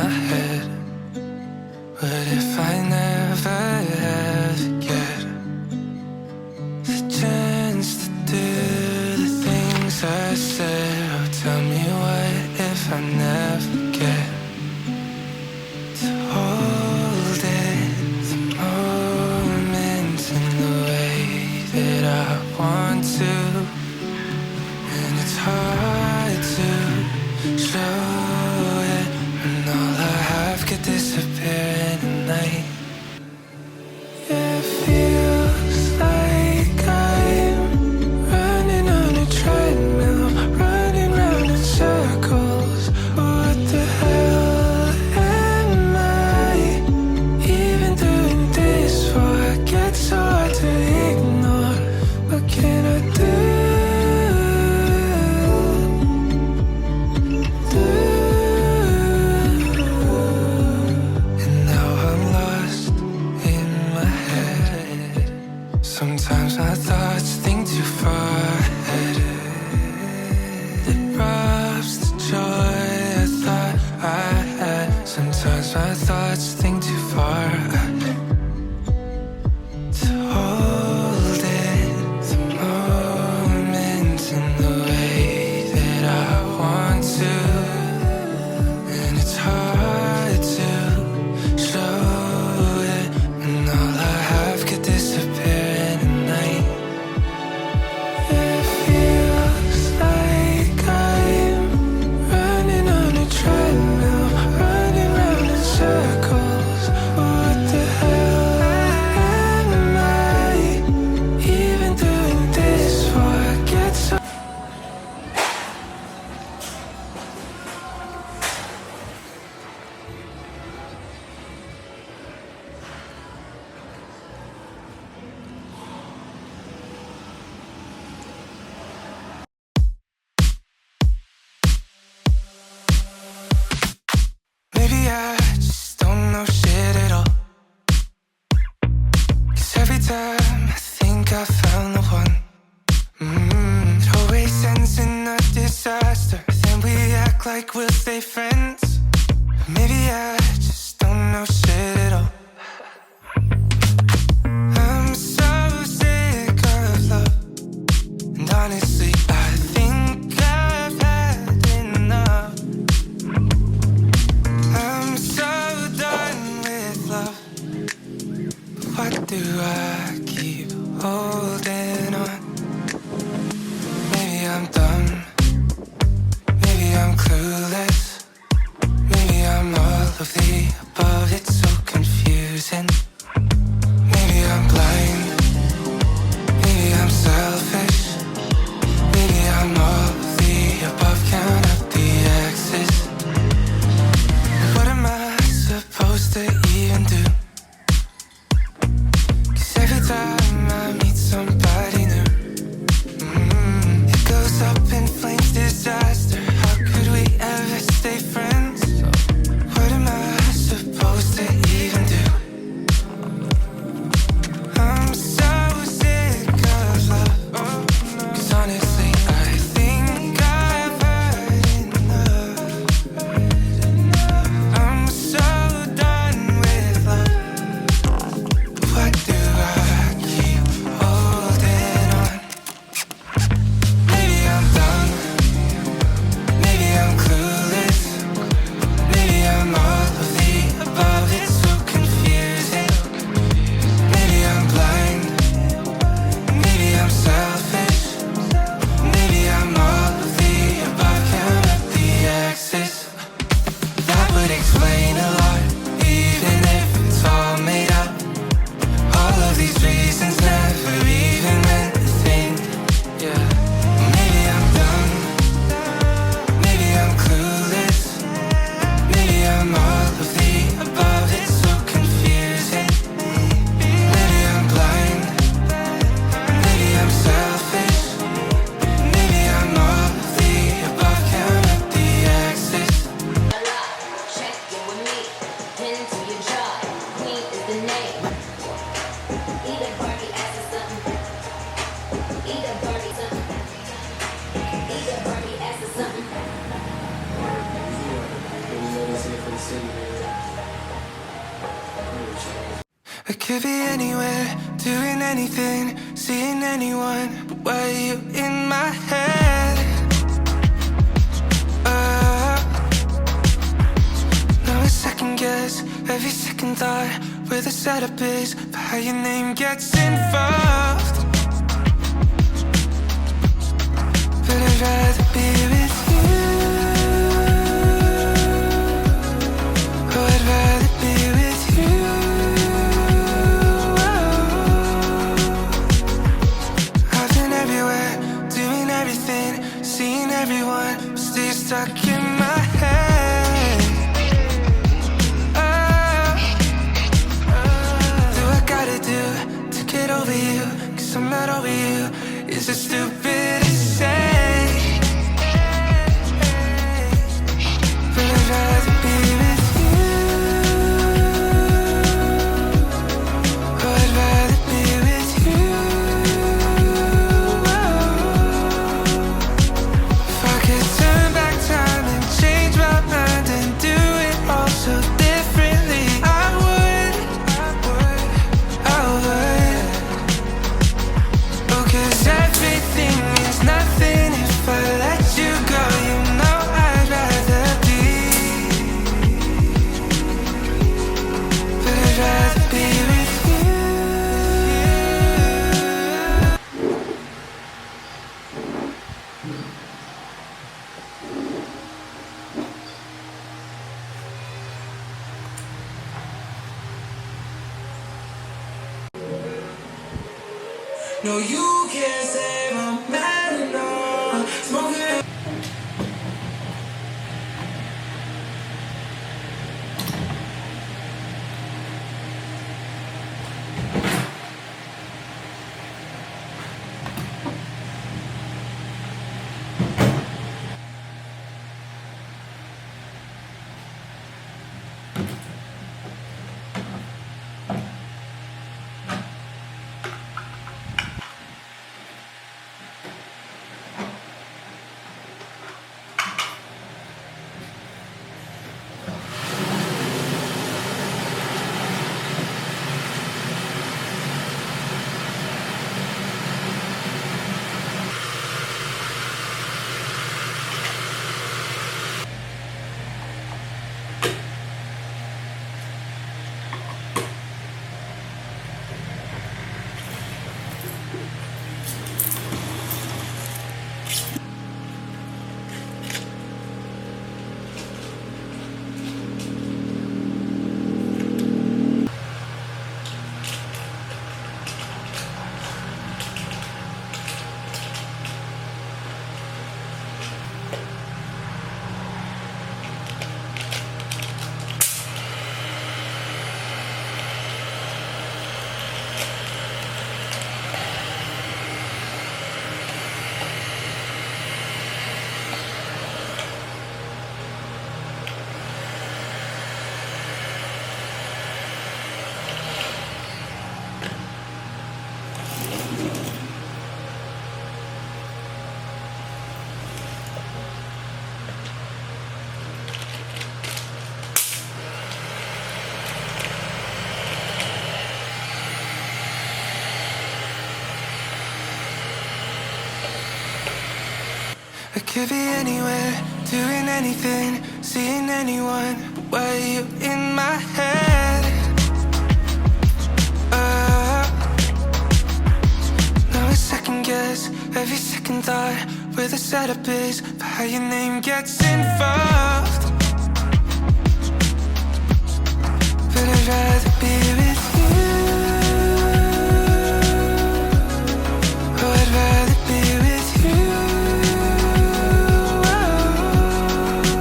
my head. What if I never ever get the chance to do the things I said? Oh, tell me what if I never get to hold it, the moment in the way that I want to. And it's hard to show it when all I have could disappear in a night. It feels like I'm running on a treadmill, running round in circles. What the hell am I even doing this for? I get so hard to ignore. What can I do? Sometimes my thoughts think too far ahead. It robs the joy I thought I had. Sometimes my thoughts think too far ahead. To hold it, the moment in the way that I want to. And it's hard to show it when all I have could disappear. Maybe I just don't know shit at all. 'Cause every time I think I found the one, it always ends in a disaster. Then we act like we'll stay friends. Maybe I just don't know shit at all. I'm so sick of love, and honestly I think I've had enough. I'm so done with love. What do I keep holding on? Maybe I'm dumb. Maybe I'm clueless. Maybe I'm all of the above. It's so confusing. Maybe I'm blind. Maybe I'm selfish. Maybe I'm all of the above. Count up the X's. What am I supposed to even do? 'Cause every time I meet somebody new, it goes up in flames, disaster. How could we ever I could be anywhere, doing anything, seeing anyone, but why are you in my head? Now I second guess every second thought, where the setup is for how your name gets involved. But I'd rather be with you. Oh, I'd rather be with you. I've been everywhere, doing everything, seeing everyone, but still stuck in my head. Do I gotta do to get over you? 'Cause I'm not over you. Is it stupid to say? But I'd rather be with you. Oh, I'd rather be with you. If I could turn back time and change my mind and do it all so differently, I would. Oh, 'cause everything means nothing if I let you go. You know I'd rather be. But I'd rather be with you. No, you can't save a man, no. Smoking. I could be anywhere, doing anything, seeing anyone, but why are you in my head? Now I second guess every second thought, where the setup is for how your name gets involved. But I'd rather be with